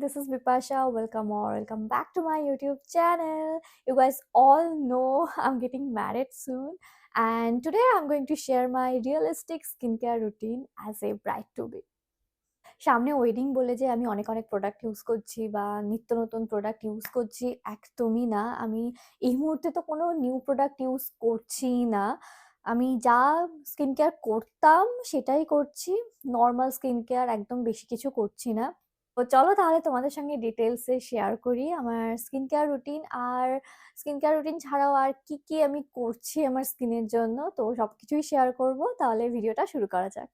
this is Bipasha. Welcome back to my YouTube channel. You guys all know I'm getting married soon, and today I'm going to share my realistic skincare routine as a bride to be. সামনে wedding বলে যে আমি অনেক product use করছি বা নিত্য নতুন product use করছি একদমই না। আমি এই মুহূর্তে তো কোনো নিউ প্রোডাক্ট ইউজ করছি না। আমি যা স্কিন কেয়ার করতাম সেটাই করছি। নরমাল স্কিন কেয়ার, একদম বেশি কিছু করছি না। তো চলো তাহলে তোমাদের সঙ্গে ডিটেলসে শেয়ার করি আমার স্কিন কেয়ার রুটিন, আর স্কিন কেয়ার রুটিন ছাড়াও আর কি আমি করছি আমার স্কিনের জন্য। তো সবকিছুই শেয়ার করব। তাহলে ভিডিওটা শুরু করা যাক।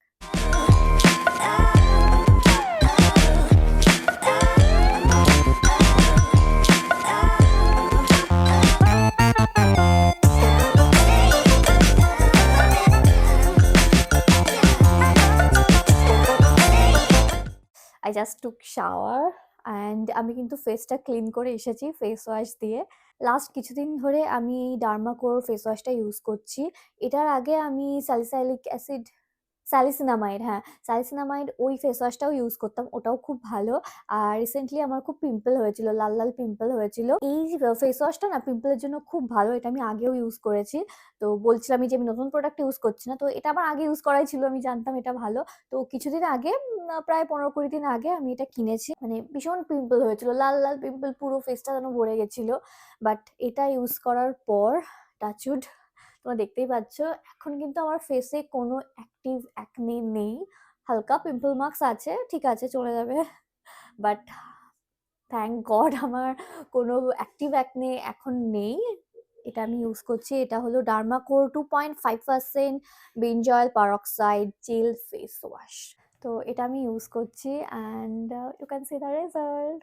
I just took shower and আমি কিন্তু ফেসটা ক্লিন করে এসেছি ফেস ওয়াশ দিয়ে। লাস্ট কিছুদিন ধরে আমি এই ডার্মাকোর ফেস ওয়াশটা ইউজ করছি। এটার আগে আমি স্যালিসাইলিক অ্যাসিড, স্যালিসিনামাইড, হ্যাঁ, স্যালিসিনামাইড ওই ফেস ওয়াশটাও ইউজ করতাম। ওটাও খুব ভালো। আর রিসেন্টলি আমার খুব পিম্পল হয়েছিল, লাল পিম্পল হয়েছিল। এই ফেস ওয়াশটা না পিম্পলের জন্য খুব ভালো। এটা আমি আগেও ইউজ করেছি। তো বলছিলাম যে আমি নতুন প্রোডাক্ট ইউজ করছি না। তো এটা আমার আগে ইউজ করাই ছিল, আমি জানতাম এটা ভালো। তো কিছুদিন আগে প্রায় ১৫-২০ দিন আগে আমি এটা কিনেছি। মানে ভীষণ পিম্পল হয়েছিল, লাল পিম্পল, পুরো ফেসটা যেন ভরে গেছিল। বাট এটা ইউজ করার পর টাচউড তোমরা দেখতেই পাচ্ছ এখন কিন্তু আমার ফেসে কোনো অ্যাক্টিভ অ্যাকনে নেই। হালকা পিম্পল মার্কস আছে, ঠিক আছে, চলে যাবে। বাট থ্যাংক গড আমার কোনো অ্যাক্টিভ অ্যাকনে এখন নেই। এটা আমি ইউজ করছি। এটা হলো ডার্মাকোর 2.5% benzoyl peroxide gel face wash. তো এটা আমি ইউজ করছি and you can see the result.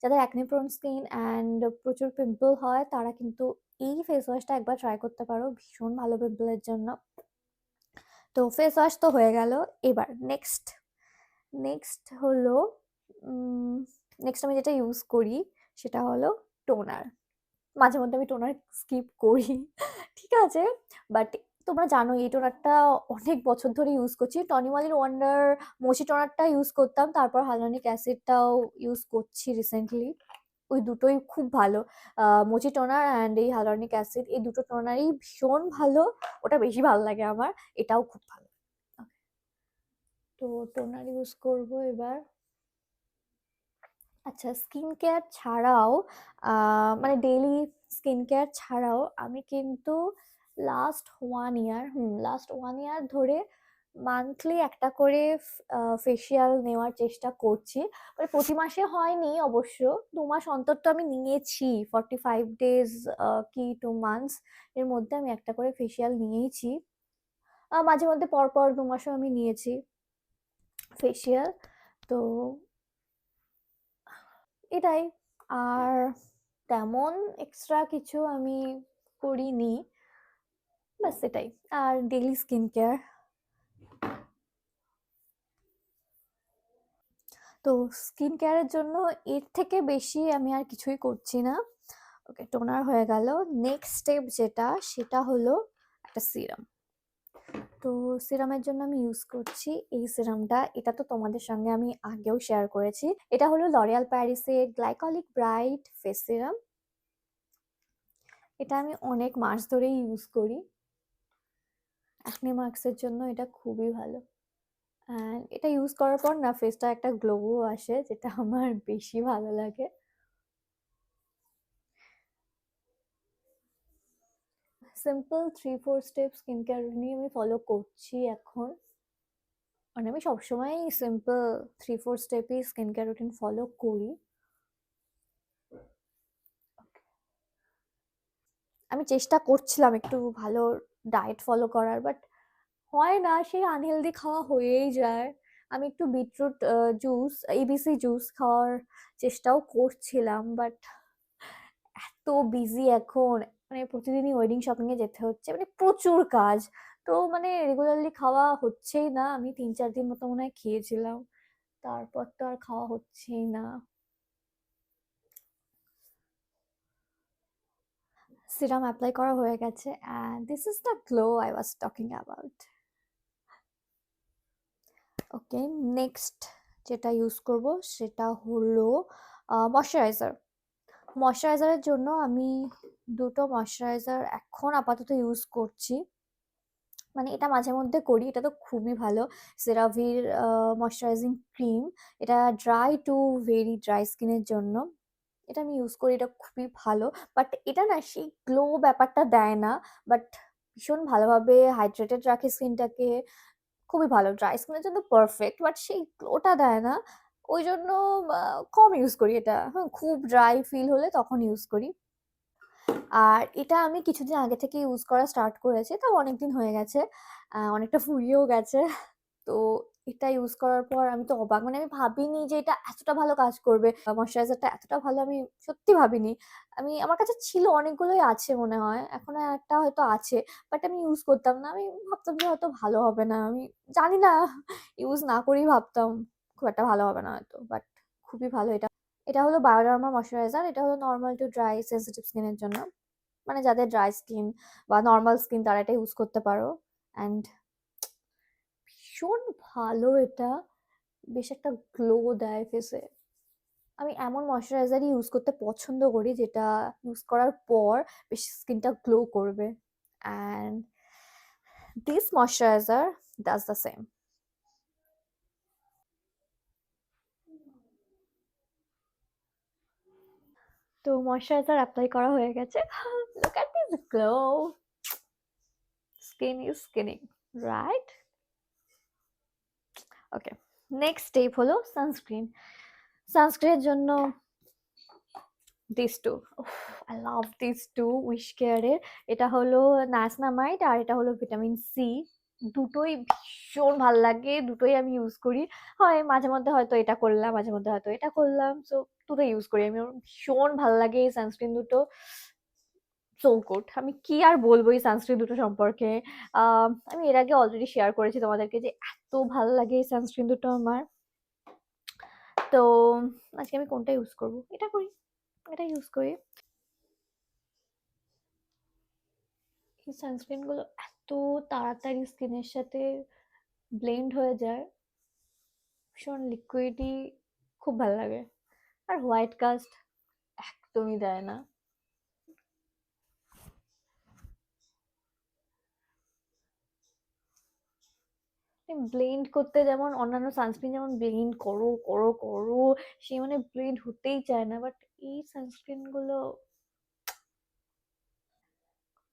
যাদের অ্যাকনে প্রোন স্কিন অ্যান্ড প্রচুর পিম্পল হয় তারা কিন্তু এই ফেস ওয়াশটা একবার ট্রাই করতে পারো, ভীষণ ভালো পিম্পলের জন্য। তো ফেস ওয়াশ তো হয়ে গেল। এবার নেক্সট হলো নেক্সট আমি যেটা ইউজ করি সেটা হলো টোনার। মাঝে মধ্যে আমি টোনার স্কিপ করি, ঠিক আছে, বাট তোমরা জানো এই টোনারটা অনেক বছর ধরে ইউজ করছি। টনিওয়ালির ওয়ান্ডার মোচি টোনারটা ইউজ করতাম, তারপর হাইলোনিক অ্যাসিডটাও ইউজ করছি রিসেন্টলি। ওই দুটোই খুব ভালো। মোচি টোনার অ্যান্ড এই হাইলোনিক অ্যাসিড, এই দুটো টোনারই ভীষণ ভালো। ওটা বেশি ভালো লাগে আমার, এটাও খুব ভালো। তো টোনার ইউজ করবো এবার। আচ্ছা, স্কিন কেয়ার ছাড়াও মানে ডেইলি স্কিন কেয়ার ছাড়াও আমি কিন্তু লাস্ট ওয়ান ইয়ার ধরে মান্থলি একটা করে ফেসিয়াল নেওয়ার চেষ্টা করছি। মানে প্রতি মাসে হয়নি অবশ্য, 2 মাস অন্তর তো আমি নিয়েছি। 45 days কি 2 months এর মধ্যে আমি একটা করে ফেসিয়াল নিয়েছি। মাঝে মধ্যে পরপর 2 মাসও আমি নিয়েছি ফেসিয়াল। তো এটাই। আর তেমন এক্সট্রা কিছু আমি করিনি, ব্যাস এটাই। আর ডেইলি স্কিন কেয়ার। তো স্কিন কেয়ারের জন্য এর থেকে বেশি আমি আর কিছুই করছি না। ওকে, টোনার হয়ে গেল। নেক্সট স্টেপ যেটা, সেটা হলো একটা সিরাম। তো সিরামের জন্য আমি ইউজ করছি এই সিরামটা। এটা তো তোমাদের সঙ্গে আমি আগেও শেয়ার করেছি। এটা হলো লরিয়াল প্যারিসের গ্লাইকলিক ব্রাইট ফেস সিরাম। এটা আমি অনেক মাস ধরেই ইউজ করি। অ্যাকনে মার্কসের জন্য এটা খুবই ভালো। অ্যান্ড এটা ইউজ করার পর না ফেসটা একটা গ্লোও আসে, যেটা আমার বেশি ভালো লাগে। সিম্পল 3-4 স্টেপ স্কিন কেয়ার নিয়ে আমি ফলো করছি এখন। মানে আমি সবসময় সিম্পল 3-4 স্টেপই স্কিন কেয়ার রুটিন ফলো করি। আমি চেষ্টা করছিলাম একটু ভালো ডায়েট ফলো করার, বাট হয় না, সেই আনহেলদি খাওয়া হয়েই যায়। আমি একটু বিটরুট জুস, এবিসি জুস খাওয়ার চেষ্টাও করছিলাম, বাট এত বিজি এখন, মানে প্রতিদিনই ওয়েডিং শপিং এ যেতে হচ্ছে, মানে প্রচুর কাজ। তো মানে রেগুলারলি খাওয়া হচ্ছেই না। আমি 3-4 দিন মতো মনে হয় খেয়েছিলাম, তারপর তো আর খাওয়া হচ্ছেই না। সিরাম অ্যাপ্লাই করা হয়ে গেছে and this is the glow I was talking about. Okay, next যেটা ইউজ করব সেটা হলো ময়শ্চারাইজার। ময়শ্চারাইজারের জন্য আমি ২ টো ময়শ্চারাইজার এখন আপাতত ইউজ করছি। মানে এটা মাঝে মধ্যে করি। এটা তো খুবই ভালো। CeraVeর ময়শ্চারাইজিং ক্রিম। এটা ড্রাই টু ভেরি ড্রাই স্কিনের জন্য। এটা আমি ইউজ করি। এটা খুবই ভালো। বাট এটা না সেই গ্লো ব্যাপারটা দেয় না। বাট ভীষণ ভালোভাবে হাইড্রেটেড রাখে স্কিনটাকে। খুবই ভালো। ড্রাই স্কিনের জন্য পারফেক্ট। বাট সেই গ্লোটা দেয় না। ওইজন্য আ কম ইউজ করি এটা। হ্যাঁ, খুব ড্রাই ফিল হলে তখন ইউজ করি। আর এটা আমি কিছুদিন আগে থেকে ইউজ করা স্টার্ট করেছি। তাও অনেকদিন হয়ে গেছে। অনেকটা ফুরিয়েও গেছে। তো এটা ইউজ করার পর আমি তো অবাক। মানে আমি ভাবিনি যে এটা এতটা ভালো কাজ করবে। ময়েশ্চারাইজারটা এতটা ভালো আমি সত্যি ভাবিনি। আমার কাছে ছিল অনেকগুলোই আছে মনে হয়। এখনো একটা হয়তো আছে। বাট আমি ইউজ করতাম না। আমি ভাবতাম যে হয়তো ভালো হবে না। আমি জানি না ইউজ না করেই ভাবতাম খুব একটা ভালো হবে না হয়তো। বাট খুবই ভালো এটা। এটা হলো বায়োডার্মা ময়েশ্চারাইজার। এটা হলো নরমাল টু ড্রাই সেনসিটিভ স্কিনের জন্য। মানে যাদের ড্রাই স্কিন বা নরমাল স্কিন তারা এটা ইউজ করতে পারো। অ্যান্ড ভীষণ ভালো এটা। বেশ একটা গ্লো দেয় ফেসে। আমি এমন ময়েশ্চারাইজারই ইউজ করতে পছন্দ করি যেটা ইউজ করার পর বেশ স্কিনটা গ্লো করবে। And this moisturiser does the same. তো ময়েশ্চারাইজার এপ্লাই করা হয়ে গেছে। Look at this glow. Skin is skinning, right? Okay, next step হলো সানস্ক্রিন। সানস্ক্রিনের জন্য this too, I love this too উইশ কেয়ারের। এটা হলো নাইসিনামাইড আর এটা হলো ভিটামিন সি। দুটোই ভীষণ ভাল লাগে, দুটোই আমি ইউজ করি। হয় মাঝে মধ্যে হয়তো এটা করলাম, মাঝে মধ্যে হয়তো এটা করলাম, সো দুটোই ইউজ করি আমি। আমার ভীষণ ভাল লাগে এই সানস্ক্রিন দুটো। So good. আমি কি আর বলবো এই সানস্ক্রিন দুটো সম্পর্কে। আমি এর আগে অলরেডি শেয়ার করেছি তোমাদেরকে যে এত ভাল লাগে এই সানস্ক্রিন দুটো আমার। তো আজকে আমি কোনটা ইউজ করব? এটা করি, এটা ইউজ করি। এই সানস্ক্রিন গুলো এত তাড়াতাড়ি স্কিনের সাথে ব্লেন্ড হয়ে যায়, ভীষণ লিকুইডি, খুব ভালো লাগে। আর হোয়াইট কাস্ট একদমই দেয় না। ব্লেন্ড করতে যেমন অন্যান্য সানস্ক্রিন যেমন ব্লেন্ড করো করো করো, সে মানে ব্লেন্ড হতেই চায় না, বাট এই সানস্ক্রিন গুলো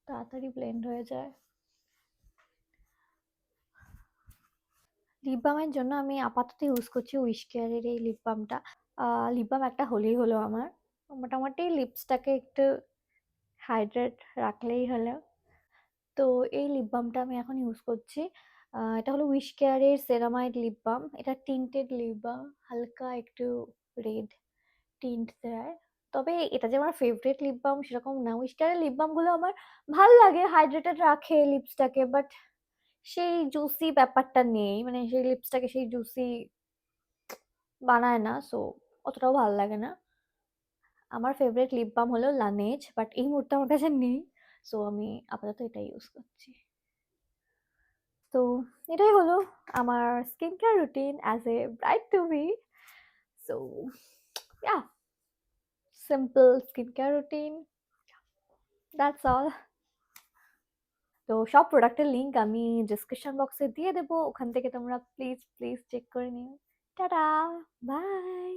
তাড়াতাড়ি ব্লেন্ড হয়ে যায়। লিপ বামের জন্য আমি আপাতত ইউজ করছি উইশ কেয়ারের এই লিপ বামটা। লিপ বাম একটা হলেই হলো আমার। মোটামুটি লিপসটাকে একটু হাইড্রেট রাখলেই হলো। তো এই লিপ বামটা আমি এখন ইউজ করছি। এটা হলো উইশ কেয়ারের সেরামাইড লিপ বাম। এটা টিন্টেড লিপ বাম, হালকা একটু রেড টিন্ট দেয়। তবে এটা যে আমার ফেভারিট লিপ বাম সেরকম না। উইশ কেয়ারের লিপ বামগুলো আমার ভাল লাগে, হাইড্রেটেড রাখে লিপসটাকে, বাট সেই জুসি ব্যাপারটা নেই। মানে সেই লিপসটাকে সেই জুসি বানায় না, সো অতটাও ভাল লাগে না। আমার ফেভারিট লিপ বাম হলো লানেজ, বাট এই মুহূর্তে আমার কাছে নেই। সো আমি আপাতত এটা ইউজ করছি। তো এটাই হলো আমার skin care routine as a bride to be. So yeah, simple skin care routine, that's all. তো সব প্রোডাক্টের লিংক আমি ডিসক্রিপশন বক্সে দিয়ে দেবো, ওখান থেকে তোমরা প্লিজ প্লিজ চেক করে নিও। Tata, by.